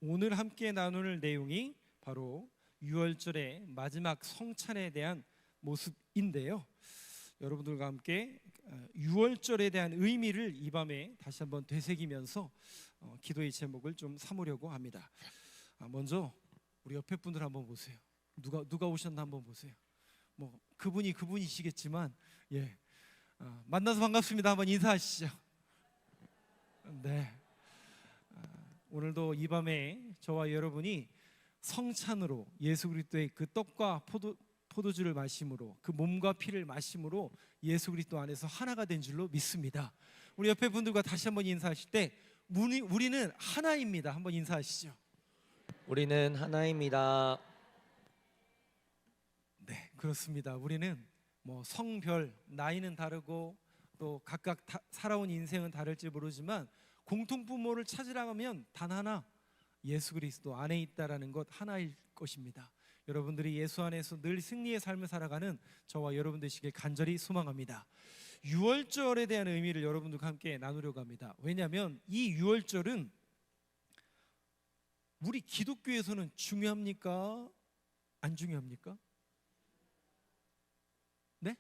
오늘 함께 나눌 내용이 바로 유월절의 마지막 성찬에 대한 모습인데요. 여러분들과 함께 유월절에 대한 의미를 이 밤에 다시 한번 되새기면서 기도의 제목을 좀 삼으려고 합니다. 먼저 우리 옆에 분들 한번 보세요. 누가 오셨나 한번 보세요. 뭐 그분이시겠지만 만나서 반갑습니다. 한번 인사하시죠. 네. 오늘도 이 밤에 저와 여러분이 성찬으로 예수 그리스도의 그 떡과 포도주를 마심으로 그 몸과 피를 마심으로 예수 그리스도 안에서 하나가 된 줄로 믿습니다. 우리 옆에 분들과 다시 한번 인사하실 때 우리는 하나입니다. 한번 인사하시죠. 우리는 하나입니다. 네, 그렇습니다. 우리는 뭐 성별, 나이는 다르고 또 각각 살아온 인생은 다를지 모르지만 공통부모를 찾으라면 단 하나, 예수 그리스도 안에 있다라는 것 하나일 것입니다. 여러분들이 예수 안에서 늘 승리의 삶을 살아가는 저와 여러분 되시길 간절히 소망합니다. 유월절에 대한 의미를 여러분들과 함께 나누려고 합니다. 왜냐하면 이 유월절은 우리 기독교에서는 중요합니까? 안 중요합니까? 네?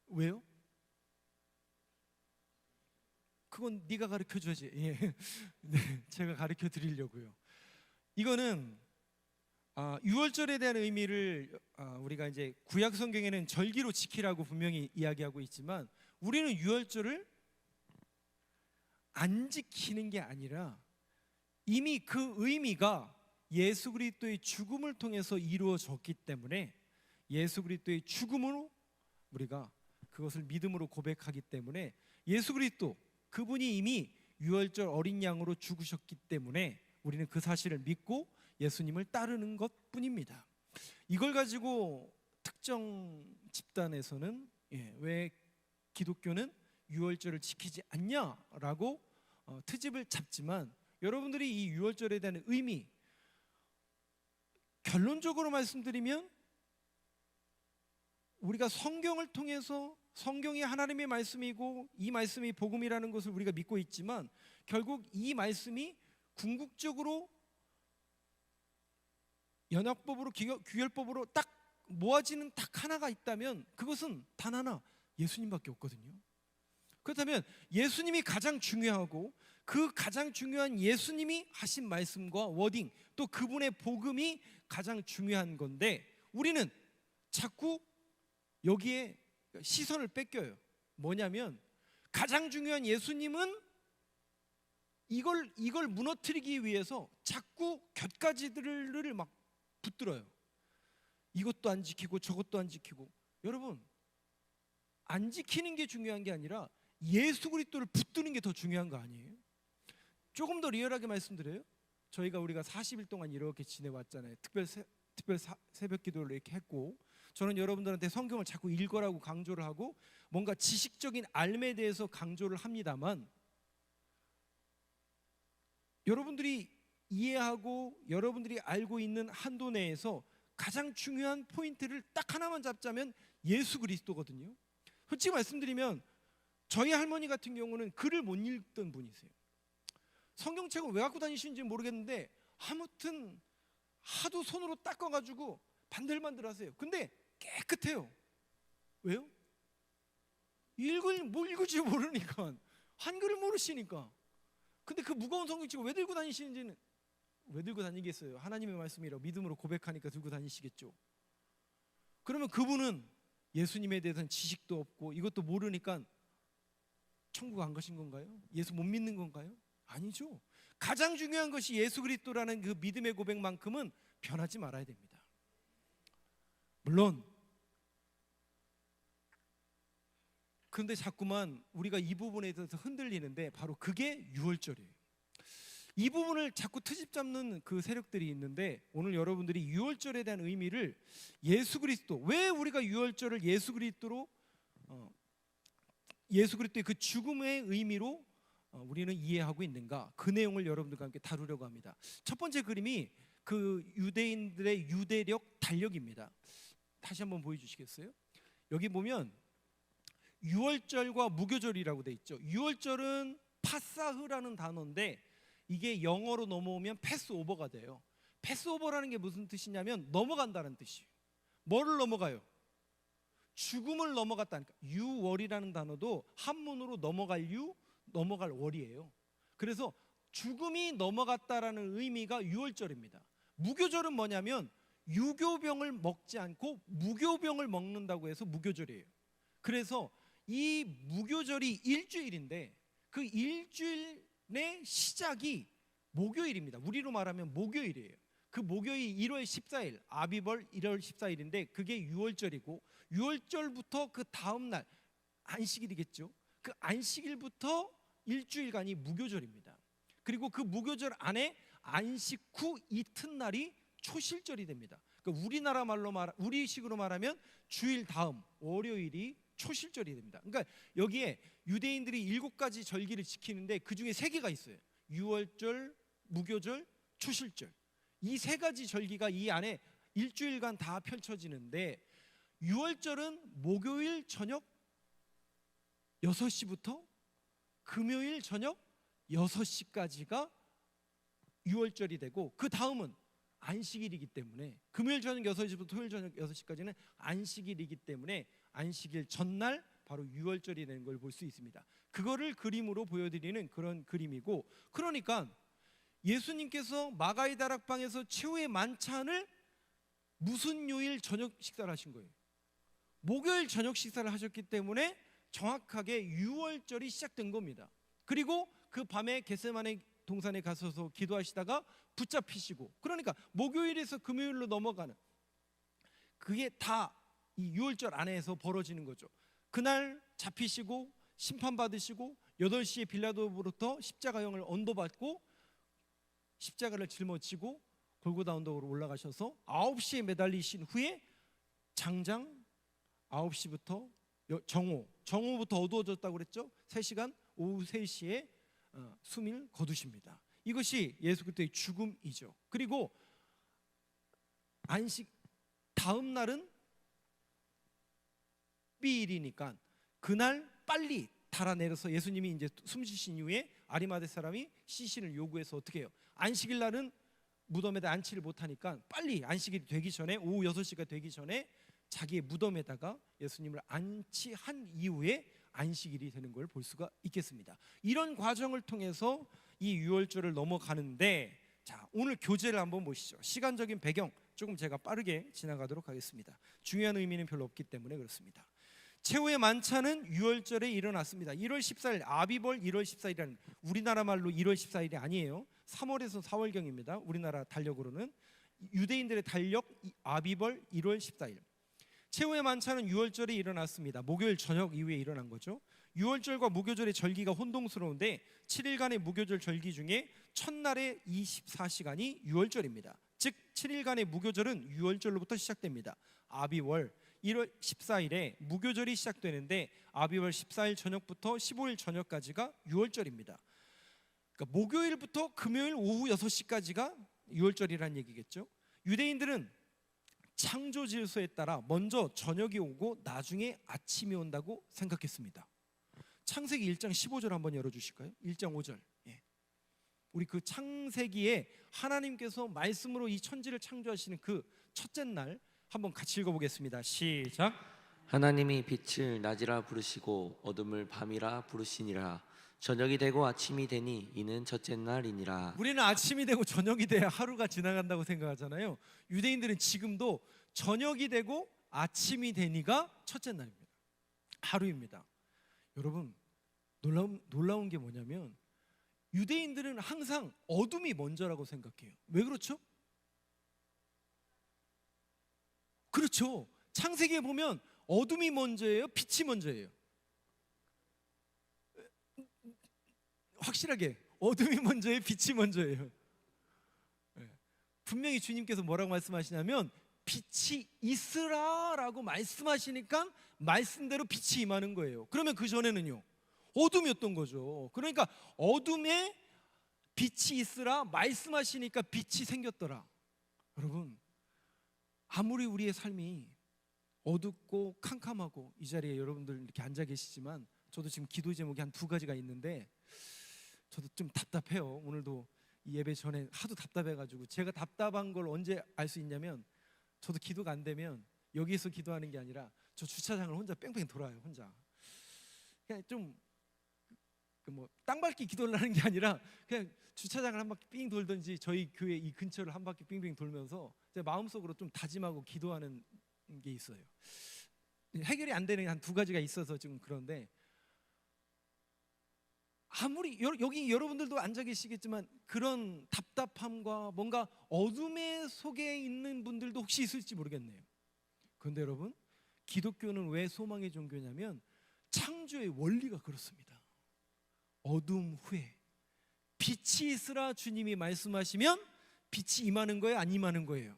왜요? 그건 네가 가르쳐줘야지. 네, 제가 가르쳐 드리려고요. 이거는 유월절에 대한 의미를 우리가 이제 구약 성경에는 절기로 지키라고 분명히 이야기하고 있지만 우리는 유월절을 안 지키는 게 아니라 이미 그 의미가 예수 그리스도의 죽음을 통해서 이루어졌기 때문에 예수 그리스도의 죽음으로 우리가 그것을 믿음으로 고백하기 때문에 예수 그리스도 그분이 이미 유월절 어린 양으로 죽으셨기 때문에 우리는 그 사실을 믿고 예수님을 따르는 것뿐입니다. 이걸 가지고 특정 집단에서는 왜 기독교는 유월절을 지키지 않냐라고 트집을 잡지만 여러분들이 이 유월절에 대한 의미 결론적으로 말씀드리면 우리가 성경을 통해서 성경이 하나님의 말씀이고 이 말씀이 복음이라는 것을 우리가 믿고 있지만 결국 이 말씀이 궁극적으로 연약법으로 규율법으로 딱 모아지는 딱 하나가 있다면 그것은 단 하나 예수님밖에 없거든요. 그렇다면 예수님이 가장 중요하고 그 가장 중요한 예수님이 하신 말씀과 워딩 또 그분의 복음이 가장 중요한 건데 우리는 자꾸 여기에 시선을 뺏겨요. 뭐냐면 가장 중요한 예수님은 이걸 무너뜨리기 위해서 자꾸 곁가지들을 막 붙들어요. 이것도 안 지키고 저것도 안 지키고 여러분 안 지키는 게 중요한 게 아니라 예수 그리스도를 붙드는 게 더 중요한 거 아니에요? 조금 더 리얼하게 말씀드려요. 우리가 40일 동안 이렇게 지내왔잖아요. 특별 새벽 기도를 이렇게 했고 저는 여러분들한테 성경을 자꾸 읽으라고 강조를 하고 뭔가 지식적인 알에 대해서 강조를 합니다만 여러분들이 이해하고 여러분들이 알고 있는 한도 내에서 가장 중요한 포인트를 딱 하나만 잡자면 예수 그리스도거든요. 솔직히 말씀드리면 저희 할머니 같은 경우는 글을 못 읽던 분이세요. 성경책을 왜 갖고 다니시는지 모르겠는데 아무튼 하도 손으로 닦아가지고 반들반들하세요. 근데 깨끗해요. 왜요? 뭘 읽을지 모르니까 한글을 모르시니까. 근데 그 무거운 성경책을 왜 들고 다니시는지는 왜 들고 다니겠어요? 하나님의 말씀이라고 믿음으로 고백하니까 들고 다니시겠죠. 그러면 그분은 예수님에 대해서는 지식도 없고 이것도 모르니까 천국 안 가신 건가요? 예수 못 믿는 건가요? 아니죠. 가장 중요한 것이 예수 그리스도라는 그 믿음의 고백만큼은 변하지 말아야 됩니다. 물론 그런데 자꾸만 우리가 이 부분에 대해서 흔들리는데 바로 그게 유월절이에요. 이 부분을 자꾸 트집 잡는 그 세력들이 있는데 오늘 여러분들이 유월절에 대한 의미를 예수 그리스도 왜 우리가 유월절을 예수 그리스도의 그 죽음의 의미로 우리는 이해하고 있는가 그 내용을 여러분들과 함께 다루려고 합니다. 첫 번째 그림이 그 유대인들의 유대력 달력입니다. 다시 한번 보여주시겠어요? 여기 보면 유월절과 무교절이라고 돼 있죠. 유월절은 파사흐라는 단어인데 이게 영어로 넘어오면 패스오버가 돼요. 패스오버라는 게 무슨 뜻이냐면 넘어간다는 뜻이에요. 뭐를 넘어가요? 죽음을 넘어갔다니까. 유월이라는 단어도 한문으로 넘어갈 유, 넘어갈 월이에요. 그래서 죽음이 넘어갔다라는 의미가 유월절입니다. 무교절은 뭐냐면 유교병을 먹지 않고 무교병을 먹는다고 해서 무교절이에요. 그래서 이 무교절이 일주일인데 그 일주일의 시작이 목요일입니다. 우리로 말하면 목요일이에요. 그 목요일 1월 14일, 아비벌 1월 14일인데 그게 유월절이고, 유월절부터 그 다음 날 안식일이겠죠. 그 안식일부터 일주일간이 무교절입니다. 그리고 그 무교절 안에 안식 후 이튿날이 초실절이 됩니다. 그러니까 우리나라 말로 우리식으로 말하면 주일 다음 월요일이 초실절이 됩니다. 그러니까 여기에 유대인들이 7가지 절기를 지키는데 그 중에 3개가 있어요. 유월절, 무교절, 초실절. 이 3가지 절기가 이 안에 일주일간 다 펼쳐지는데, 유월절은 목요일 저녁 6시부터 금요일 저녁 6시까지가 유월절이 되고, 그 다음은 안식일이기 때문에 금요일 저녁 6시부터 토요일 저녁 6시까지는 안식일이기 때문에 안식일 전날 바로 유월절이 되는 걸 볼 수 있습니다. 그거를 그림으로 보여드리는 그런 그림이고, 그러니까 예수님께서 마가의 다락방에서 최후의 만찬을 무슨 요일 저녁 식사를 하신 거예요? 목요일 저녁 식사를 하셨기 때문에 정확하게 유월절이 시작된 겁니다. 그리고 그 밤에 겟세마네 동산에 가셔서 기도하시다가 붙잡히시고, 그러니까 목요일에서 금요일로 넘어가는, 그게 다 이 유월절 안에서 벌어지는 거죠. 그날 잡히시고 심판받으시고 8시에 빌라도로부터 십자가형을 언도받고 십자가를 짊어지고 골고다 언덕으로 올라가셔서 9시에 매달리신 후에 장장 9시부터 정오부터 어두워졌다고 그랬죠. 3시간 오후 3시에 숨을 거두십니다. 이것이 예수 그리스도의 죽음이죠. 그리고 안식 다음 날은 삐일이니까 그날 빨리 달아내려서 예수님이 이제 숨쉬신 이후에 아리마대 사람이 시신을 요구해서 어떻게 해요? 안식일 날은 무덤에다 안치를 못하니까 빨리 안식일이 되기 전에, 오후 6시가 되기 전에 자기의 무덤에다가 예수님을 안치한 이후에 안식일이 되는 걸 볼 수가 있겠습니다. 이런 과정을 통해서 이 유월절을 넘어가는데, 자, 오늘 교재를 한번 보시죠. 시간적인 배경 조금 제가 빠르게 지나가도록 하겠습니다. 중요한 의미는 별로 없기 때문에 그렇습니다. 최후의 만찬은 유월절에 일어났습니다. 1월 14일, 아비벌 1월 14일이라는, 우리나라 말로 1월 14일이 아니에요. 3월에서 4월경입니다. 우리나라 달력으로는. 유대인들의 달력 아비벌 1월 14일. 최후의 만찬은 유월절에 일어났습니다. 목요일 저녁 이후에 일어난 거죠. 유월절과 무교절의 절기가 혼동스러운데 7일간의 무교절 절기 중에 첫날의 24시간이 유월절입니다. 즉 7일간의 무교절은 유월절로부터 시작됩니다. 아비월 1월 14일에 무교절이 시작되는데 아비월 14일 저녁부터 15일 저녁까지가 유월절입니다. 그러니까 목요일부터 금요일 오후 6시까지가 유월절이라는 얘기겠죠. 유대인들은 창조 질서에 따라 먼저 저녁이 오고 나중에 아침이 온다고 생각했습니다. 창세기 1장 15절 한번 열어주실까요? 1장 5절. 우리 그 창세기에 하나님께서 말씀으로 이 천지를 창조하시는 그 첫째 날 한번 같이 읽어보겠습니다. 시작. 하나님이 빛을 낮이라 부르시고 어둠을 밤이라 부르시니라. 저녁이 되고 아침이 되니 이는 첫째 날이니라. 우리는 아침이 되고 저녁이 돼야 하루가 지나간다고 생각하잖아요. 유대인들은 지금도 저녁이 되고 아침이 되니가 첫째 날입니다. 하루입니다. 여러분, 놀라운 게 뭐냐면 유대인들은 항상 어둠이 먼저라고 생각해요. 왜 그렇죠? 그렇죠. 창세기에 보면 어둠이 먼저예요, 빛이 먼저예요? 확실하게 어둠이 먼저예요, 빛이 먼저예요? 분명히 주님께서 뭐라고 말씀하시냐면 빛이 있으라라고 말씀하시니까 말씀대로 빛이 임하는 거예요. 그러면 그 전에는요, 어둠이었던 거죠. 그러니까 어둠에 빛이 있으라 말씀하시니까 빛이 생겼더라. 여러분, 아무리 우리의 삶이 어둡고 캄캄하고, 이 자리에 여러분들 이렇게 앉아 계시지만 저도 지금 기도 제목이 한 2가지가 있는데 저도 좀 답답해요. 오늘도 이 예배 전에 하도 답답해가지고, 제가 답답한 걸 언제 알 수 있냐면, 저도 기도가 안 되면 여기서 기도하는 게 아니라 저 주차장을 혼자 뺑뺑 돌아요. 혼자 그냥 좀 뭐 땅밟기 기도를 하는 게 아니라 그냥 주차장을 한 바퀴 삥 돌든지 저희 교회 이 근처를 한 바퀴 빙빙 돌면서 제 마음속으로 좀 다짐하고 기도하는 게 있어요. 해결이 안 되는 한 두 가지가 있어서 지금 그런데, 아무리 여기 여러분들도 앉아 계시겠지만 그런 답답함과 뭔가 어둠의 속에 있는 분들도 혹시 있을지 모르겠네요. 그런데 여러분, 기독교는 왜 소망의 종교냐면 창조의 원리가 그렇습니다. 어둠 후에 빛이 있으라 주님이 말씀하시면 빛이 임하는 거예요, 안 임하는 거예요?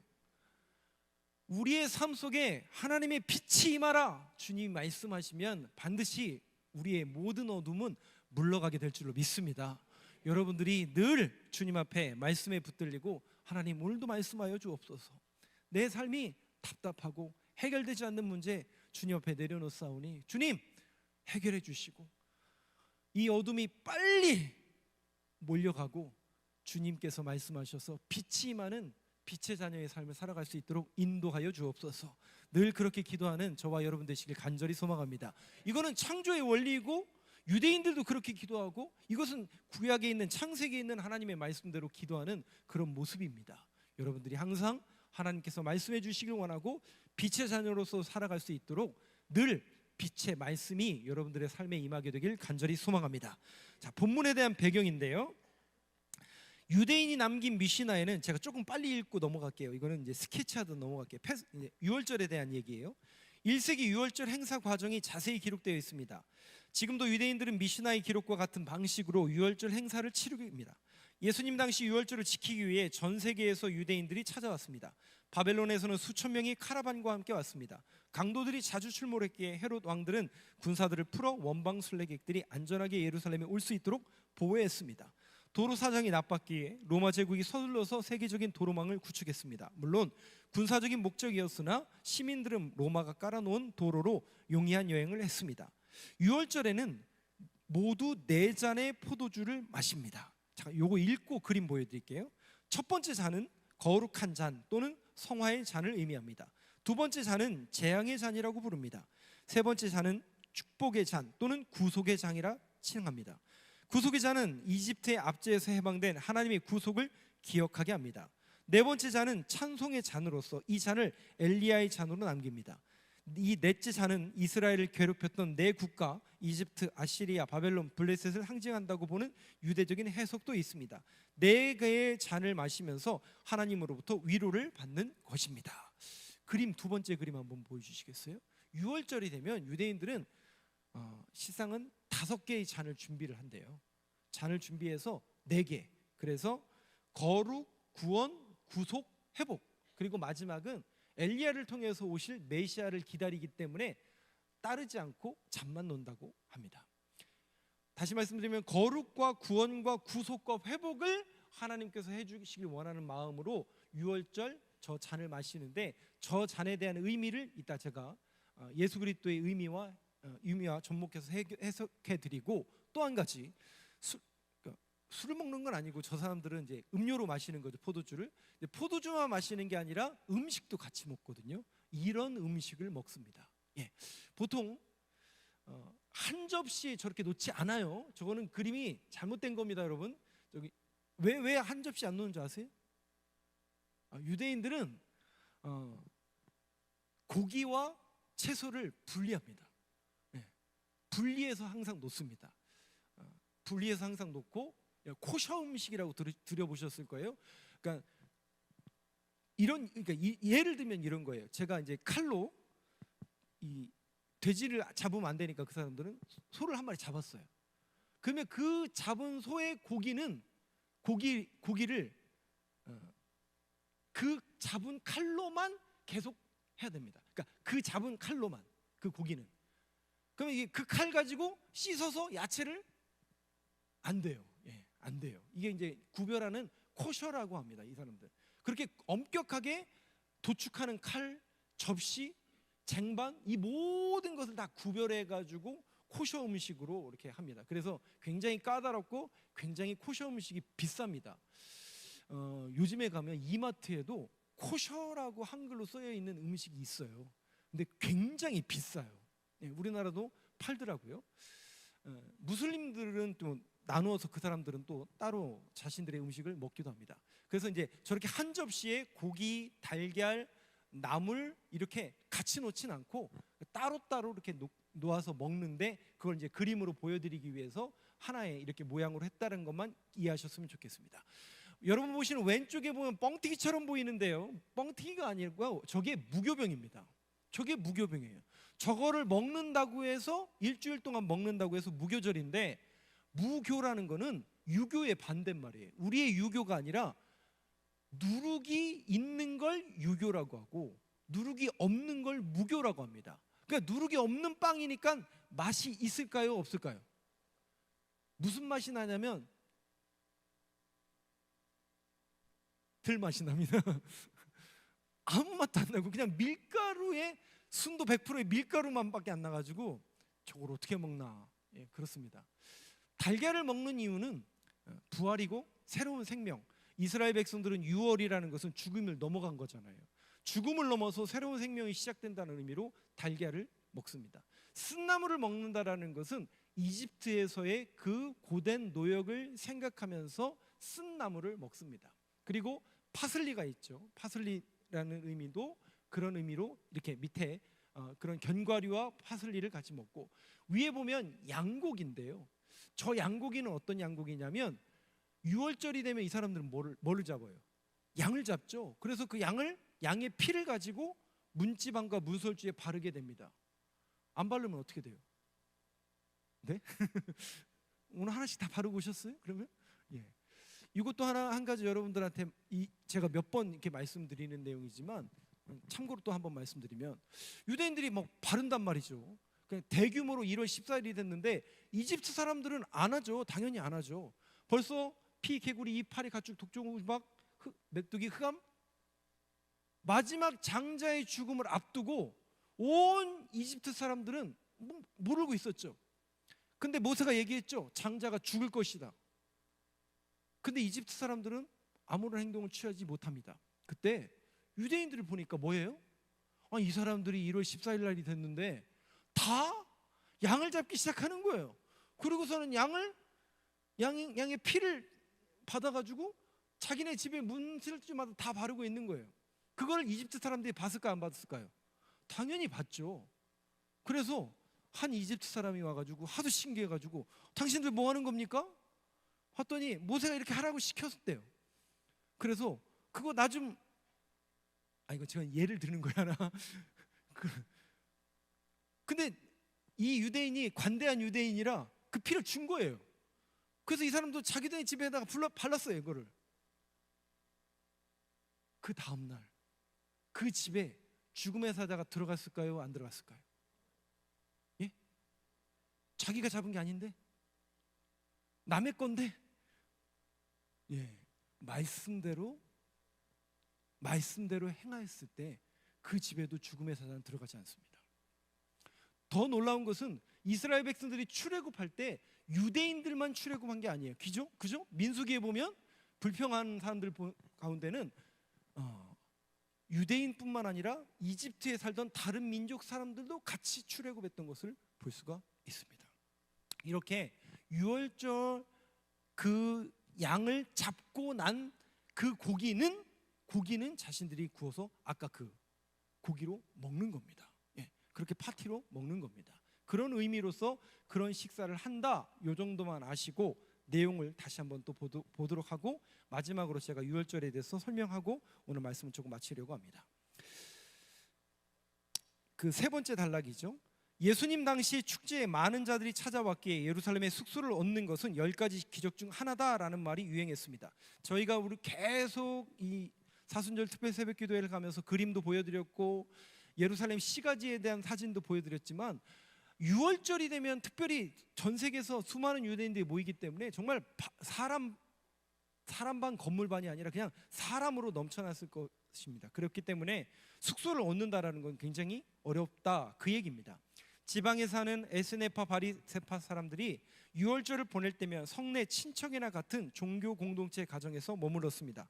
우리의 삶 속에 하나님의 빛이 임하라 주님이 말씀하시면 반드시 우리의 모든 어둠은 물러가게 될 줄로 믿습니다. 여러분들이 늘 주님 앞에 말씀에 붙들리고, 하나님 오늘도 말씀하여 주옵소서, 내 삶이 답답하고 해결되지 않는 문제 주님 앞에 내려놓사오니 주님 해결해 주시고, 이 어둠이 빨리 몰려가고 주님께서 말씀하셔서 빛이 임하는 빛의 자녀의 삶을 살아갈 수 있도록 인도하여 주옵소서. 늘 그렇게 기도하는 저와 여러분 되시길 간절히 소망합니다. 이거는 창조의 원리이고 유대인들도 그렇게 기도하고, 이것은 구약에 있는 창세기에 있는 하나님의 말씀대로 기도하는 그런 모습입니다. 여러분들이 항상 하나님께서 말씀해 주시길 원하고 빛의 자녀로서 살아갈 수 있도록 늘 빛의 말씀이 여러분들의 삶에 임하게 되길 간절히 소망합니다. 자, 본문에 대한 배경인데요, 유대인이 남긴 미시나에는, 제가 조금 빨리 읽고 넘어갈게요. 이거는 이제 스케치하듯 넘어갈게요. 유월절에 대한 얘기예요. 1세기 유월절 행사 과정이 자세히 기록되어 있습니다. 지금도 유대인들은 미시나의 기록과 같은 방식으로 유월절 행사를 치르입니다. 예수님 당시 유월절을 지키기 위해 전 세계에서 유대인들이 찾아왔습니다. 바벨론에서는 수천 명이 카라반과 함께 왔습니다. 강도들이 자주 출몰했기에 헤롯 왕들은 군사들을 풀어 원방 순례객들이 안전하게 예루살렘에 올 수 있도록 보호했습니다. 도로 사정이 나빴기에 로마 제국이 서둘러서 세계적인 도로망을 구축했습니다. 물론 군사적인 목적이었으나 시민들은 로마가 깔아놓은 도로로 용이한 여행을 했습니다. 유월절에는 모두 4잔의 포도주를 마십니다. 자, 요거 읽고 그림 보여드릴게요. 첫 번째 잔은 거룩한 잔 또는 성화의 잔을 의미합니다. 두 번째 잔은 재앙의 잔이라고 부릅니다. 세 번째 잔은 축복의 잔 또는 구속의 잔이라 칭합니다. 구속의 잔은 이집트의 압제에서 해방된 하나님의 구속을 기억하게 합니다. 네 번째 잔은 찬송의 잔으로서 이 잔을 엘리야의 잔으로 남깁니다. 이 넷째 잔은 이스라엘을 괴롭혔던 네 국가 이집트, 아시리아, 바벨론, 블레셋을 상징한다고 보는 유대적인 해석도 있습니다. 네 개의 잔을 마시면서 하나님으로부터 위로를 받는 것입니다. 그림, 두 번째 그림 한번 보여주시겠어요? 유월절이 되면 유대인들은 시상은 5개의 잔을 준비를 한대요. 잔을 준비해서 4개. 그래서 거룩, 구원, 구속, 회복, 그리고 마지막은 엘리야를 통해서 오실 메시아를 기다리기 때문에 따르지 않고 잠만 논다고 합니다. 다시 말씀드리면 거룩과 구원과 구속과 회복을 하나님께서 해주시길 원하는 마음으로 유월절 저 잔을 마시는데, 저 잔에 대한 의미를 이따 제가 예수 그리스도의 의미와 접목해서 해석해 드리고, 또 한 가지, 술을 먹는 건 아니고 저 사람들은 이제 음료로 마시는 거죠, 포도주를. 포도주만 마시는 게 아니라 음식도 같이 먹거든요. 이런 음식을 먹습니다. 예. 보통 한 접시에 저렇게 놓지 않아요. 저거는 그림이 잘못된 겁니다, 여러분. 저기 왜 한 접시 안 놓는 줄 아세요? 유대인들은 고기와 채소를 분리합니다. 예. 분리해서 항상 놓습니다. 분리해서 항상 놓고, 코셔 음식이라고 들어보셨을 거예요. 그러니까 예를 들면 이런 거예요. 제가 이제 칼로 이 돼지를 잡으면 안 되니까 그 사람들은 소를 한 마리 잡았어요. 그러면 그 잡은 소의 고기를 그 잡은 칼로만 계속 해야 됩니다. 그러니까 그 잡은 칼로만, 그 고기는. 그러면 그 칼 가지고 씻어서 야채를 안 돼요. 예, 안 돼요. 이게 이제 구별하는 코셔라고 합니다. 이 사람들 그렇게 엄격하게 도축하는 칼, 접시, 쟁반, 이 모든 것을 다 구별해 가지고 코셔 음식으로 이렇게 합니다. 그래서 굉장히 까다롭고 굉장히 코셔 음식이 비쌉니다. 요즘에 가면 이마트에도 코셔라고 한글로 쓰여 있는 음식이 있어요. 근데 굉장히 비싸요. 예, 우리나라도 팔더라고요. 무슬림들은 또 나누어서 그 사람들은 또 따로 자신들의 음식을 먹기도 합니다. 그래서 이제 저렇게 한 접시에 고기, 달걀, 나물 이렇게 같이 놓진 않고 따로따로 이렇게 놓아서 먹는데, 그걸 이제 그림으로 보여드리기 위해서 하나의 이렇게 모양으로 했다는 것만 이해하셨으면 좋겠습니다. 여러분 보시는 왼쪽에 보면 뻥튀기처럼 보이는데요, 뻥튀기가 아니고 저게 무교병입니다. 저게 무교병이에요. 저거를 먹는다고 해서 일주일 동안 먹는다고 해서 무교절인데, 무교라는 거는 유교의 반대말이에요. 우리의 유교가 아니라 누룩이 있는 걸 유교라고 하고 누룩이 없는 걸 무교라고 합니다. 그러니까 누룩이 없는 빵이니까 맛이 있을까요, 없을까요? 무슨 맛이 나냐면 들 맛이 납니다. 아무 맛도 안 나고 그냥 밀가루에 순도 100%의 밀가루만밖에 안 나가지고 저걸 어떻게 먹나. 예, 그렇습니다. 달걀을 먹는 이유는 부활이고 새로운 생명. 이스라엘 백성들은 유월이라는 것은 죽음을 넘어간 거잖아요. 죽음을 넘어서 새로운 생명이 시작된다는 의미로 달걀을 먹습니다. 쓴나물을 먹는다라는 것은 이집트에서의 그 고된 노역을 생각하면서 쓴나물을 먹습니다. 그리고 파슬리가 있죠. 파슬리라는 의미도 그런 의미로 이렇게 밑에 그런 견과류와 파슬리를 같이 먹고, 위에 보면 양고기인데요, 저 양고기는 어떤 양고기냐면 6월절이 되면 이 사람들은 뭐를 잡아요? 양을 잡죠. 그래서 그 양의 피를 가지고 문지방과 문설주에 바르게 됩니다. 안 바르면 어떻게 돼요? 네? 오늘 하나씩 다 바르고 오셨어요? 그러면? 예. 이것도 한 가지 여러분들한테 제가 몇 번 이렇게 말씀드리는 내용이지만 참고로 또 한 번 말씀드리면, 유대인들이 막 바른단 말이죠. 그냥 대규모로 1월 14일이 됐는데 이집트 사람들은 안 하죠. 당연히 안 하죠. 벌써 피, 개구리, 이, 파리, 가축, 독종, 우박, 메뚜기, 흑암, 마지막 장자의 죽음을 앞두고 온 이집트 사람들은 모르고 있었죠. 근데 모세가 얘기했죠. 장자가 죽을 것이다. 근데 이집트 사람들은 아무런 행동을 취하지 못합니다. 그때 유대인들을 보니까 뭐예요? 이 사람들이 1월 14일 날이 됐는데 다 양을 잡기 시작하는 거예요. 그러고서는 양의 피를 받아가지고 자기네 집에 문틀주마다 다 바르고 있는 거예요. 그걸 이집트 사람들이 봤을까 안 봤을까요? 당연히 봤죠. 그래서 한 이집트 사람이 와가지고 하도 신기해가지고 당신들 뭐 하는 겁니까? 봤더니 모세가 이렇게 하라고 시켰대요. 그래서 그거 나 좀, 이거 제가 예를 드는 거야 하나. 근데 이 유대인이 관대한 유대인이라 그 피를 준 거예요. 그래서 이 사람도 자기네 집에다가 발랐어요. 이거를. 그 다음날 그 집에 죽음의 사자가 들어갔을까요, 안 들어갔을까요? 예? 자기가 잡은 게 아닌데, 남의 건데, 예, 말씀대로 행하였을 때 그 집에도 죽음의 사자는 들어가지 않습니다. 더 놀라운 것은 이스라엘 백성들이 출애굽할 때 유대인들만 출애굽한 게 아니에요. 그죠? 민수기에 보면 불평한 사람들 가운데는 유대인뿐만 아니라 이집트에 살던 다른 민족 사람들도 같이 출애굽했던 것을 볼 수가 있습니다. 이렇게 유월절 그 양을 잡고 난 그 고기는 자신들이 구워서 아까 그 고기로 먹는 겁니다. 예, 그렇게 파티로 먹는 겁니다. 그런 의미로서 그런 식사를 한다. 요 정도만 아시고 내용을 다시 한번 또 보도록 하고, 마지막으로 제가 유월절에 대해서 설명하고 오늘 말씀을 조금 마치려고 합니다. 그 세 번째 단락이죠. 예수님 당시 축제에 많은 자들이 찾아왔기에 예루살렘에 숙소를 얻는 것은 10가지 기적 중 하나다라는 말이 유행했습니다. 저희가 우리 계속 이 사순절 특별 새벽 기도회를 가면서 그림도 보여드렸고 예루살렘 시가지에 대한 사진도 보여드렸지만, 6월절이 되면 특별히 전 세계에서 수많은 유대인들이 모이기 때문에 정말 사람 반 건물 반이 아니라 그냥 사람으로 넘쳐났을 것입니다. 그렇기 때문에 숙소를 얻는다라는 건 굉장히 어렵다, 그 얘기입니다. 지방에 사는 에스네파 바리세파 사람들이 유월절을 보낼 때면 성내 친척이나 같은 종교 공동체 가정에서 머물렀습니다.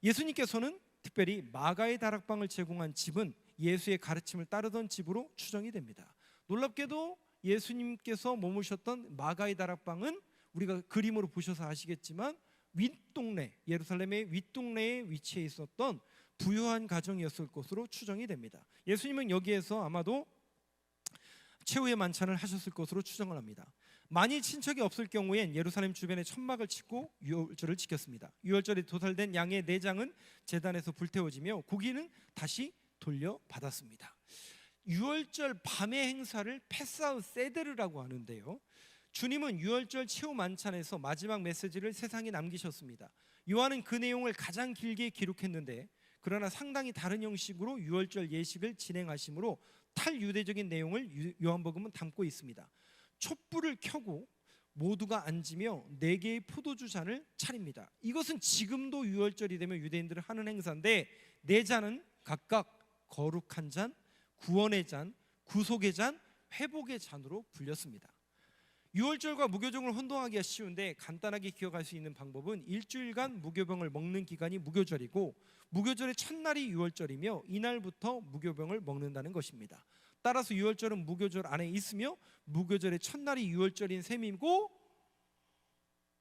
예수님께서는 특별히 마가의 다락방을 제공한 집은 예수의 가르침을 따르던 집으로 추정이 됩니다. 놀랍게도 예수님께서 머무셨던 마가의 다락방은 우리가 그림으로 보셔서 아시겠지만 윗동네, 예루살렘의 윗동네에 위치해 있었던 부유한 가정이었을 것으로 추정이 됩니다. 예수님은 여기에서 아마도 최후의 만찬을 하셨을 것으로 추정을 합니다. 만일 친척이 없을 경우엔 예루살렘 주변에 천막을 치고 유월절을 지켰습니다. 유월절에 도살된 양의 내장은 제단에서 불태워지며 고기는 다시 돌려받았습니다. 유월절 밤의 행사를 패사우 세데르라고 하는데요, 주님은 유월절 최후 만찬에서 마지막 메시지를 세상에 남기셨습니다. 요한은 그 내용을 가장 길게 기록했는데, 그러나 상당히 다른 형식으로 유월절 예식을 진행하심으로 탈유대적인 내용을 요한복음은 담고 있습니다. 촛불을 켜고 모두가 앉으며 4개의 포도주 잔을 차립니다. 이것은 지금도 유월절이 되면 유대인들은 하는 행사인데, 4잔은 각각 거룩한 잔, 구원의 잔, 구속의 잔, 회복의 잔으로 불렸습니다. 유월절과 무교병을 혼동하기가 쉬운데 간단하게 기억할 수 있는 방법은 일주일간 무교병을 먹는 기간이 무교절이고 무교절의 첫날이 유월절이며 이날부터 무교병을 먹는다는 것입니다. 따라서 유월절은 무교절 안에 있으며 무교절의 첫날이 유월절인 셈이고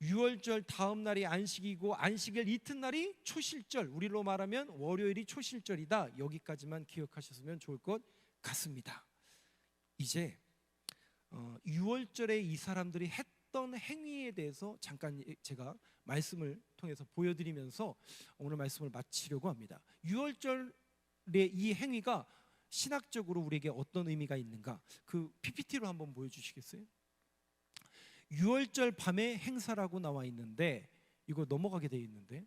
유월절 다음 날이 안식이고 안식일 이튿날이 초실절, 우리로 말하면 월요일이 초실절이다. 여기까지만 기억하셨으면 좋을 것 같습니다. 이제 유월절에 이 사람들이 했던 행위에 대해서 잠깐 제가 말씀을 통해서 보여드리면서 오늘 말씀을 마치려고 합니다. 유월절의 이 행위가 신학적으로 우리에게 어떤 의미가 있는가, 그 PPT로 한번 보여주시겠어요? 유월절 밤의 행사라고 나와 있는데, 이거 넘어가게 되어 있는데,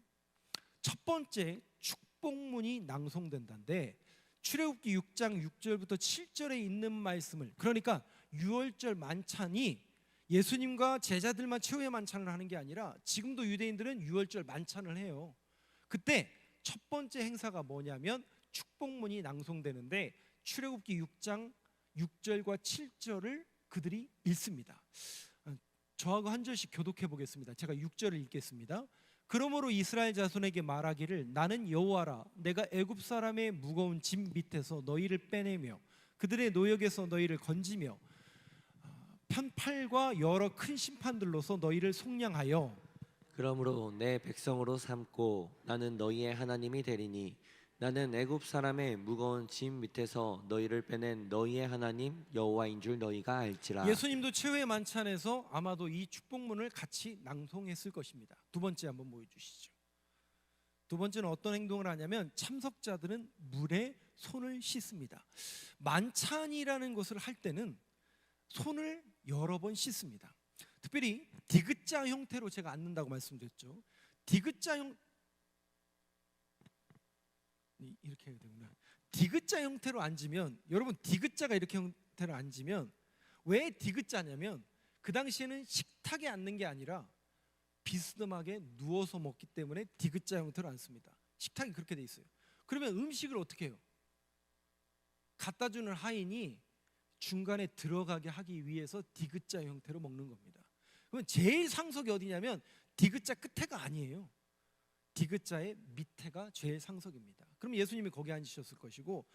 첫 번째 축복문이 낭송된다는데 출애굽기 6장 6절부터 7절에 있는 말씀을, 그러니까 유월절 만찬이 예수님과 제자들만 최후의 만찬을 하는 게 아니라 지금도 유대인들은 유월절 만찬을 해요. 그때 첫 번째 행사가 뭐냐면 축복문이 낭송되는데 출애굽기 6장 6절과 7절을 그들이 읽습니다. 저하고 한 절씩 교독해 보겠습니다. 제가 6절을 읽겠습니다. 그러므로 이스라엘 자손에게 말하기를 나는 여호와라, 내가 애굽 사람의 무거운 짐 밑에서 너희를 빼내며 그들의 노역에서 너희를 건지며 편팔과 여러 큰 심판들로서 너희를 속량하여 그러므로 내 백성으로 삼고 나는 너희의 하나님이 되리니 나는 애굽 사람의 무거운 짐 밑에서 너희를 빼낸 너희의 하나님 여호와인 줄 너희가 알지라. 예수님도 최후의 만찬에서 아마도 이 축복문을 같이 낭송했을 것입니다. 두 번째 한번 보여주시죠. 두 번째는 어떤 행동을 하냐면 참석자들은 물에 손을 씻습니다. 만찬이라는 것을 할 때는 손을 여러 번 씻습니다. 특별히 디귿자 형태로 제가 앉는다고 말씀드렸죠. 디귿자 이렇게 해야 되구나. 디귿자 형태로 앉으면, 여러분 디귿자가 이렇게 형태로 앉으면 왜 디귿자냐면 그 당시에는 식탁에 앉는 게 아니라 비스듬하게 누워서 먹기 때문에 디귿자 형태로 앉습니다. 식탁이 그렇게 돼 있어요. 그러면 음식을 어떻게 해요? 갖다 주는 하인이 중간에 들어가게 하기 위해서 디귿자 형태로 먹는 겁니다. 그러면 제일 상석이 어디냐면 디귿자 끝에가 아니에요. 디귿자의 밑에가 제일 상석입니다. 그럼 예수님이 거기 앉으셨을 것이고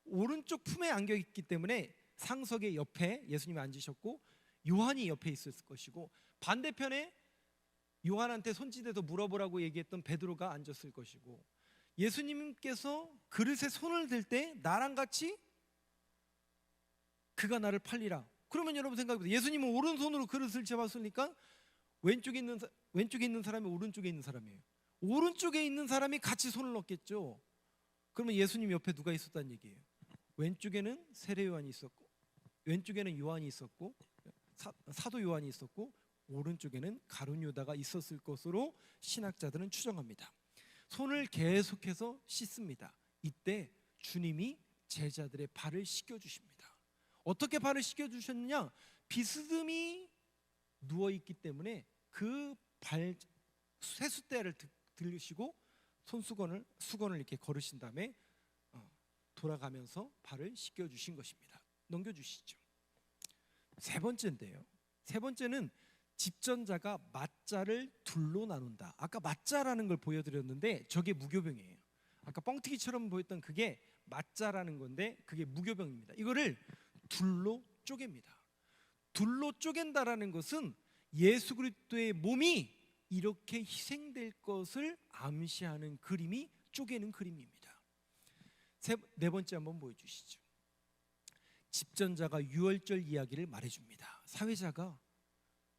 오른쪽 품에 안겨 있기 때문에 상석의 옆에 예수님이 앉으셨고 요한이 옆에 있었을 것이고 반대편에 요한한테 손짓해서 물어보라고 얘기했던 베드로가 앉았을 것이고 예수님께서 그릇에 손을 댈 때 나랑 같이 그가 나를 팔리라. 그러면 여러분 생각해보세요. 예수님은 오른손으로 그릇을 잡았으니까 왼쪽에 있는 사람이 오른쪽에 있는 사람이에요. 오른쪽에 있는 사람이 같이 손을 넣겠죠. 그러면 예수님 옆에 누가 있었다는 얘기예요? 왼쪽에는 세례 요한이 있었고 왼쪽에는 요한이 있었고 사도 요한이 있었고 오른쪽에는 가룟 유다가 있었을 것으로 신학자들은 추정합니다. 손을 계속해서 씻습니다. 이때 주님이 제자들의 발을 씻겨주십니다. 어떻게 발을 씻겨주셨느냐? 비스듬히 누워있기 때문에 그 발 세숫대를 들으시고 수건을 이렇게 걸으신 다음에 돌아가면서 발을 씻겨주신 것입니다. 넘겨주시죠. 세 번째인데요. 세 번째는 집전자가 맞자를 둘로 나눈다. 아까 맞자라는 걸 보여드렸는데 저게 무교병이에요. 아까 뻥튀기처럼 보였던 그게 맞자라는 건데 그게 무교병입니다. 이거를 둘로 쪼갭니다. 둘로 쪼갠다라는 것은 예수 그리스도의 몸이 이렇게 희생될 것을 암시하는 그림이 쪼개는 그림입니다. 네 번째 한번 보여주시죠. 집전자가 유월절 이야기를 말해줍니다. 사회자가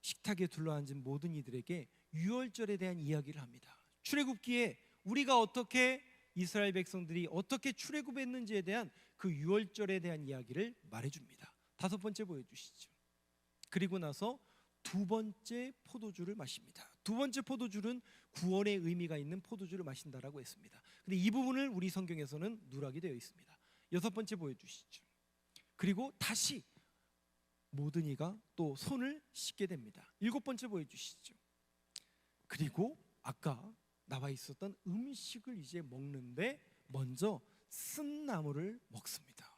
식탁에 둘러앉은 모든 이들에게 유월절에 대한 이야기를 합니다. 출애굽기에 우리가 어떻게 이스라엘 백성들이 어떻게 출애굽했는지에 대한 그 유월절에 대한 이야기를 말해줍니다. 다섯 번째 보여주시죠. 그리고 나서 두 번째 포도주를 마십니다. 두 번째 포도주는 구원의 의미가 있는 포도주를 마신다라고 했습니다. 근데 이 부분을 우리 성경에서는 누락이 되어 있습니다. 여섯 번째 보여주시죠. 그리고 다시 모든 이가 또 손을 씻게 됩니다. 일곱 번째 보여주시죠. 그리고 아까 나와 있었던 음식을 이제 먹는데 먼저 쓴나물을 먹습니다.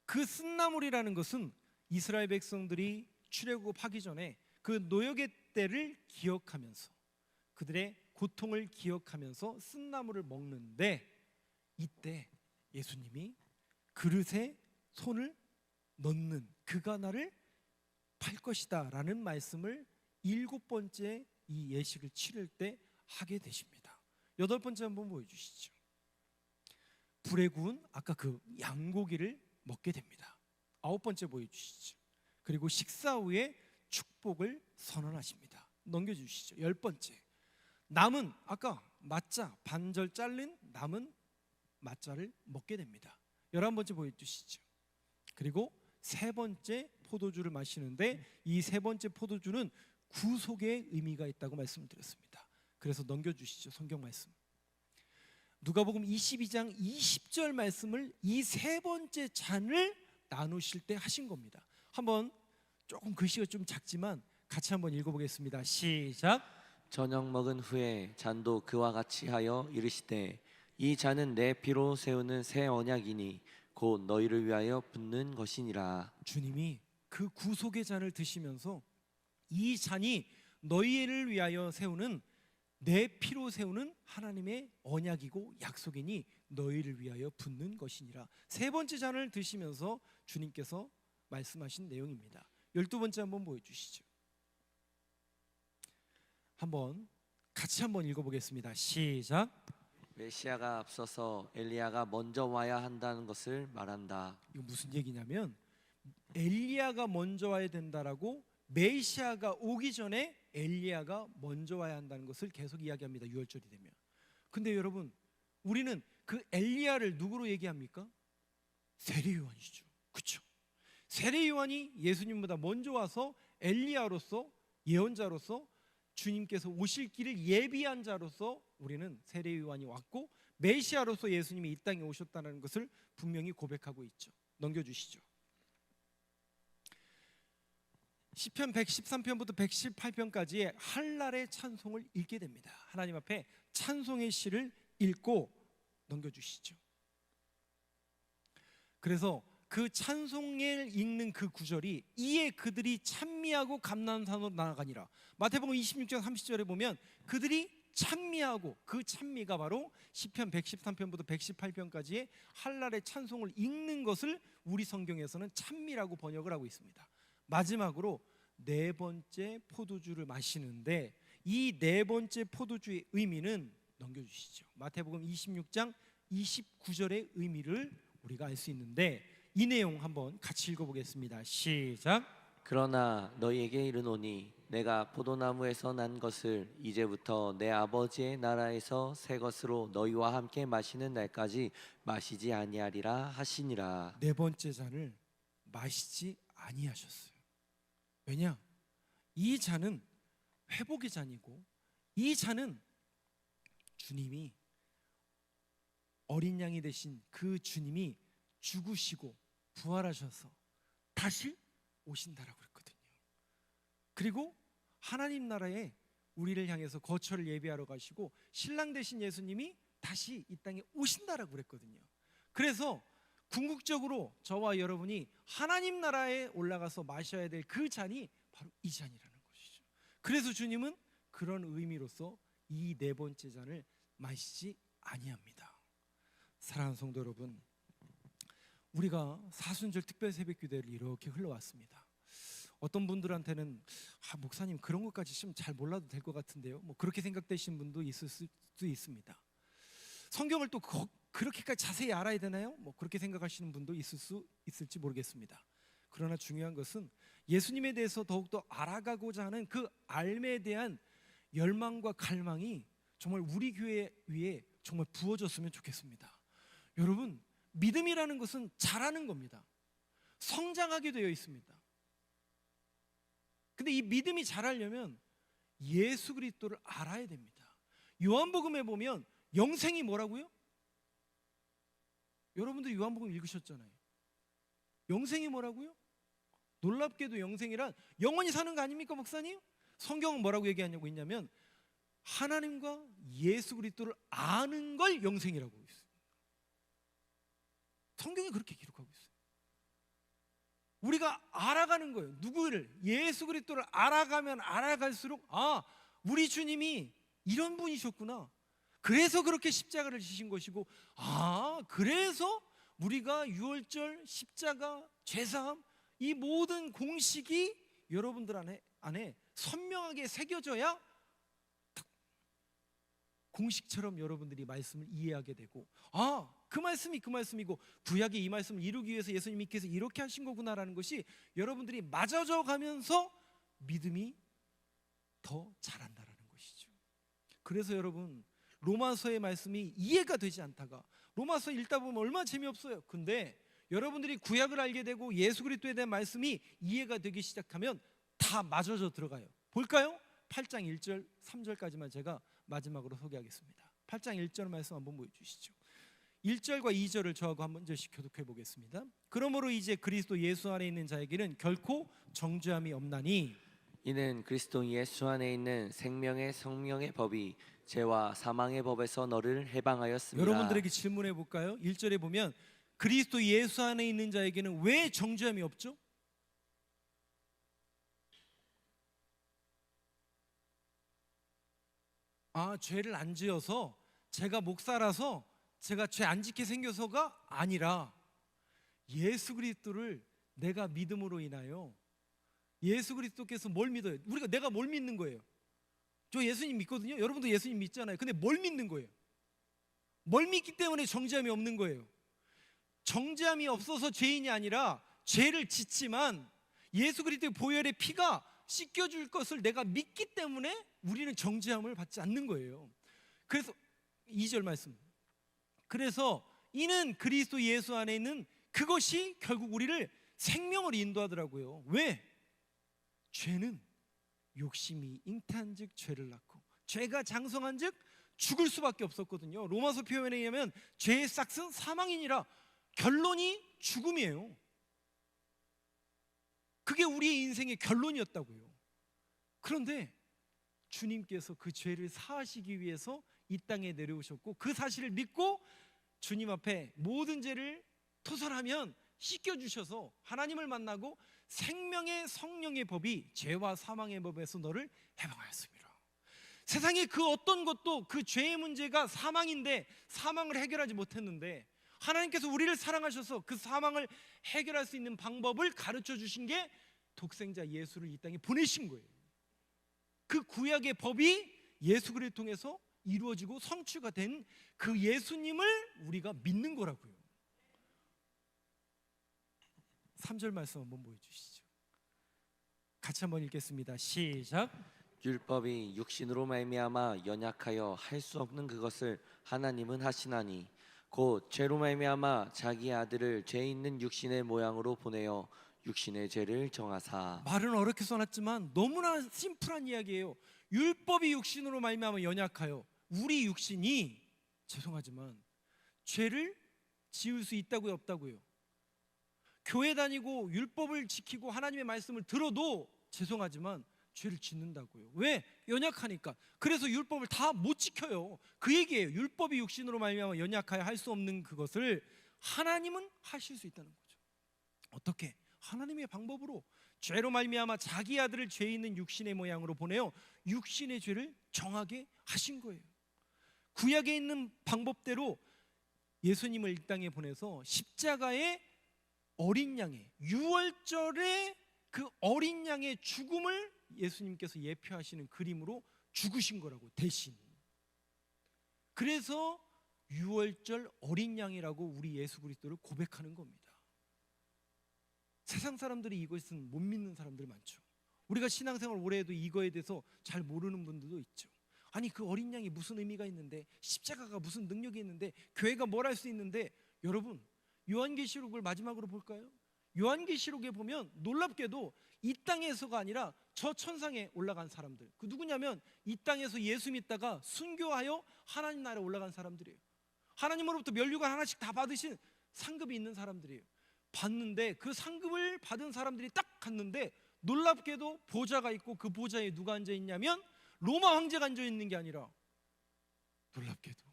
그 쓴나물이라는 것은 이스라엘 백성들이 출애굽하기 전에 그 노역의 때를 기억하면서 그들의 고통을 기억하면서 쓴나물을 먹는데 이때 예수님이 그릇에 손을 넣는 그가 나를 팔 것이다 라는 말씀을 일곱 번째 이 예식을 치를 때 하게 되십니다. 여덟 번째 한번 보여주시죠. 불에 구운 아까 그 양고기를 먹게 됩니다. 아홉 번째 보여주시죠. 그리고 식사 후에 축복을 선언하십니다. 넘겨주시죠. 열 번째 남은 아까 맞자 반절 자른 남은 맞자를 먹게 됩니다. 11번째 보여주시죠. 그리고 세 번째 포도주를 마시는데 이 세 번째 포도주는 구속의 의미가 있다고 말씀드렸습니다. 그래서 넘겨주시죠. 성경 말씀 누가복음 22장 20절 말씀을 이 세 번째 잔을 나누실 때 하신 겁니다. 한번 조금 글씨가 좀 작지만 같이 한번 읽어보겠습니다. 시작. 저녁 먹은 후에 잔도 그와 같이 하여 이르시되 이 잔은 내 피로 세우는 새 언약이니 곧 너희를 위하여 붓는 것이니라. 주님이 그 구속의 잔을 드시면서 이 잔이 너희를 위하여 세우는 내 피로 세우는 하나님의 언약이고 약속이니 너희를 위하여 붓는 것이니라. 세 번째 잔을 드시면서 주님께서 말씀하신 내용입니다. 12번째 한번 보여주시죠. 한번 같이 한번 읽어보겠습니다. 시작. 메시아가 앞서서 엘리야가 먼저 와야 한다는 것을 말한다. 이거 무슨 얘기냐면 엘리야가 먼저 와야 된다라고 메시아가 오기 전에 엘리야가 먼저 와야 한다는 것을 계속 이야기합니다. 유월절이 되면. 근데 여러분 우리는 그 엘리야를 누구로 얘기합니까? 세례 요한이죠. 그렇죠? 세례 요한이 예수님보다 먼저 와서 엘리야로서 예언자로서 주님께서 오실 길을 예비한 자로서 우리는 세례 요한이 왔고 메시아로서 예수님이 이 땅에 오셨다는 것을 분명히 고백하고 있죠. 넘겨주시죠. 시편 113편부터 118편까지의 한날의 찬송을 읽게 됩니다. 하나님 앞에 찬송의 시를 읽고 넘겨주시죠. 그래서 그 찬송을 읽는 그 구절이 이에 그들이 찬미하고 감람산으로 나아가니라. 마태복음 26장 30절에 보면 그들이 찬미하고 그 찬미가 바로 시편 113편부터 118편까지의 한날의 찬송을 읽는 것을 우리 성경에서는 찬미라고 번역을 하고 있습니다. 마지막으로 네 번째 포도주를 마시는데 이 네 번째 포도주의 의미는 넘겨주시죠. 마태복음 26장 29절의 의미를 우리가 알 수 있는데 이 내용 한번 같이 읽어보겠습니다. 시작. 그러나 너희에게 이르노니 내가 포도나무에서 난 것을 이제부터 내 아버지의 나라에서 새 것으로 너희와 함께 마시는 날까지 마시지 아니하리라 하시니라. 네 번째 잔을 마시지 아니하셨어요. 왜냐? 이 잔은 회복의 잔이고 이 잔은 주님이 어린 양이 되신 그 주님이 죽으시고 부활하셔서 다시 오신다라고 했거든요. 그리고 하나님 나라에 우리를 향해서 거처를 예비하러 가시고 신랑 되신 예수님이 다시 이 땅에 오신다라고 그랬거든요. 그래서 궁극적으로 저와 여러분이 하나님 나라에 올라가서 마셔야 될 그 잔이 바로 이 잔이라는 것이죠. 그래서 주님은 그런 의미로서 이 네 번째 잔을 마시지 아니합니다. 사랑하는 성도 여러분, 우리가 사순절 특별 새벽 기도를 이렇게 흘러왔습니다. 어떤 분들한테는 목사님 그런 것까지 좀 잘 몰라도 될 것 같은데요, 뭐 그렇게 생각되시는 분도 있을 수도 있습니다. 성경을 또 그렇게까지 자세히 알아야 되나요? 뭐 그렇게 생각하시는 분도 있을지 모르겠습니다. 그러나 중요한 것은 예수님에 대해서 더욱더 알아가고자 하는 그 알매에 대한 열망과 갈망이 정말 우리 교회 위에 정말 부어졌으면 좋겠습니다. 여러분, 믿음이라는 것은 자라는 겁니다. 성장하게 되어 있습니다. 근데 이 믿음이 자라려면 예수 그리스도를 알아야 됩니다. 요한복음에 보면 영생이 뭐라고요? 여러분들이 요한복음 읽으셨잖아요. 영생이 뭐라고요? 놀랍게도 영생이란 영원히 사는 거 아닙니까, 목사님? 성경은 뭐라고 얘기하냐고 있냐면 하나님과 예수 그리스도를 아는 걸 영생이라고 있어요. 성경이 그렇게 기록하고 있어요. 우리가 알아가는 거예요. 누구를? 예수 그리스도를 알아가면 알아갈수록 우리 주님이 이런 분이셨구나. 그래서 그렇게 십자가를 지신 것이고, 그래서 우리가 유월절, 십자가, 죄사함 이 모든 공식이 여러분들 안에 선명하게 새겨져야 공식처럼 여러분들이 말씀을 이해하게 되고, 그 말씀이 그 말씀이고 구약의 이 말씀을 이루기 위해서 예수님께서 이렇게 하신 거구나라는 것이 여러분들이 맞아져 가면서 믿음이 더 자란다라는 것이죠. 그래서 여러분, 로마서의 말씀이 이해가 되지 않다가 로마서 읽다 보면 얼마나 재미없어요. 근데 여러분들이 구약을 알게 되고 예수 그리스도에 대한 말씀이 이해가 되기 시작하면 다 맞아져 들어가요. 볼까요? 8장 1절 3절까지만 제가 마지막으로 소개하겠습니다. 8장 1절 말씀 한번 보여주시죠. 1절과 2절을 저하고 한 번씩 교독해 보겠습니다. 그러므로 이제 그리스도 예수 안에 있는 자에게는 결코 정죄함이 없나니 이는 그리스도 예수 안에 있는 생명의 성령의 법이 죄와 사망의 법에서 너를 해방하였습니다. 여러분들에게 질문해 볼까요? 1절에 보면 그리스도 예수 안에 있는 자에게는 왜 정죄함이 없죠? 죄를 안 지어서, 제가 목사라서 제가 죄 안 짓게 생겨서가 아니라 예수 그리스도를 내가 믿음으로 인하여, 예수 그리스도께서 뭘 믿어요? 내가 뭘 믿는 거예요? 저 예수님 믿거든요. 여러분도 예수님 믿잖아요. 근데 뭘 믿는 거예요? 뭘 믿기 때문에 정죄함이 없는 거예요? 정죄함이 없어서 죄인이 아니라 죄를 짓지만 예수 그리스도의 보혈의 피가 씻겨줄 것을 내가 믿기 때문에 우리는 정죄함을 받지 않는 거예요. 그래서 2절 말씀, 그래서 이는 그리스도 예수 안에 있는 그것이 결국 우리를 생명으로 인도하더라고요. 왜? 죄는 욕심이 잉태한즉 죄를 낳고 죄가 장성한즉 죽을 수밖에 없었거든요. 로마서 표현에 의하면 죄의 싹은 사망이니라. 결론이 죽음이에요. 그게 우리의 인생의 결론이었다고요. 그런데 주님께서 그 죄를 사하시기 위해서 이 땅에 내려오셨고, 그 사실을 믿고 주님 앞에 모든 죄를 토설하면 씻겨주셔서 하나님을 만나고 생명의 성령의 법이 죄와 사망의 법에서 너를 해방하였습니다. 세상에 그 어떤 것도 그 죄의 문제가 사망인데 사망을 해결하지 못했는데 하나님께서 우리를 사랑하셔서 그 사망을 해결할 수 있는 방법을 가르쳐 주신 게 독생자 예수를 이 땅에 보내신 거예요. 그 구약의 법이 예수 그리스도를 통해서 이루어지고 성취가 된 그 예수님을 우리가 믿는 거라고요. 3절 말씀 한번 보여주시죠. 같이 한번 읽겠습니다. 시작. 율법이 육신으로 말미암아 연약하여 할 수 없는 그것을 하나님은 하시나니 곧 죄로 말미암아 자기 아들을 죄 있는 육신의 모양으로 보내어 육신의 죄를 정하사. 말은 어렵게 써놨지만 너무나 심플한 이야기예요. 율법이 육신으로 말미암아 연약하여, 우리 육신이 죄송하지만 죄를 지을 수 있다고요, 없다고요? 교회 다니고 율법을 지키고 하나님의 말씀을 들어도 죄송하지만 죄를 짓는다고요. 왜? 연약하니까. 그래서 율법을 다 못 지켜요. 그 얘기예요. 율법이 육신으로 말미암아 연약하여 할 수 없는 그것을 하나님은 하실 수 있다는 거죠. 어떻게? 하나님의 방법으로 죄로 말미암아 자기 아들을 죄 있는 육신의 모양으로 보내어 육신의 죄를 정하게 하신 거예요. 구약에 있는 방법대로 예수님을 이 땅에 보내서 십자가의 어린 양의 유월절의 그 어린 양의 죽음을 예수님께서 예표하시는 그림으로 죽으신 거라고, 대신. 그래서 유월절 어린 양이라고 우리 예수 그리스도를 고백하는 겁니다. 세상 사람들이 이것은 못 믿는 사람들 많죠. 우리가 신앙생활 오래 해도 이거에 대해서 잘 모르는 분들도 있죠. 아니, 그 어린 양이 무슨 의미가 있는데, 십자가가 무슨 능력이 있는데, 교회가 뭘 할 수 있는데. 여러분, 요한계시록을 마지막으로 볼까요? 요한계시록에 보면 놀랍게도 이 땅에서가 아니라 저 천상에 올라간 사람들, 그 누구냐면 이 땅에서 예수 믿다가 순교하여 하나님 나라에 올라간 사람들이에요. 하나님으로부터 면류관 하나씩 다 받으신 상급이 있는 사람들이에요. 받는데 그 상급을 받은 사람들이 딱 갔는데 놀랍게도 보좌가 있고 그 보좌에 누가 앉아 있냐면 로마 황제가 앉아 있는 게 아니라, 놀랍게도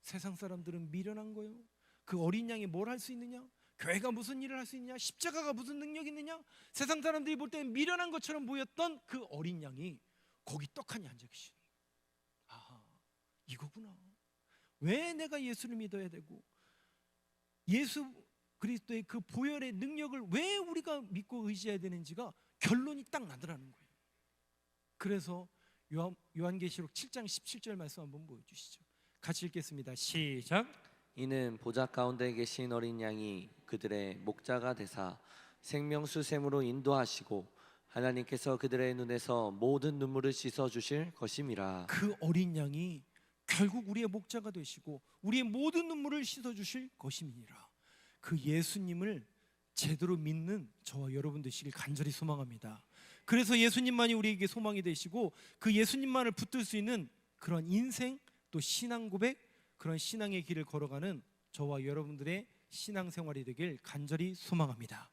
세상 사람들은 미련한 거예요. 그 어린 양이 뭘 할 수 있느냐? 교회가 무슨 일을 할 수 있느냐? 십자가가 무슨 능력이 있느냐? 세상 사람들이 볼 때는 미련한 것처럼 보였던 그 어린 양이 거기 떡하니 앉아 계시는 거예요. 아, 이거구나. 왜 내가 예수를 믿어야 되고 예수 그리스도의 그 보혈의 능력을 왜 우리가 믿고 의지해야 되는지가 결론이 딱 나더라는 거예요. 그래서 요한계시록 7장 17절 말씀 한번 보여주시죠. 같이 읽겠습니다. 시작. 이는 보좌 가운데 계신 어린 양이 그들의 목자가 되사 생명수 샘으로 인도하시고 하나님께서 그들의 눈에서 모든 눈물을 씻어 주실 것임이라. 그 어린 양이 결국 우리의 목자가 되시고 우리의 모든 눈물을 씻어 주실 것임이니라. 그 예수님을 제대로 믿는 저와 여러분 되시길 간절히 소망합니다. 그래서 예수님만이 우리에게 소망이 되시고 그 예수님만을 붙들 수 있는 그런 인생, 또 신앙 고백, 그런 신앙의 길을 걸어가는 저와 여러분들의 신앙생활이 되길 간절히 소망합니다.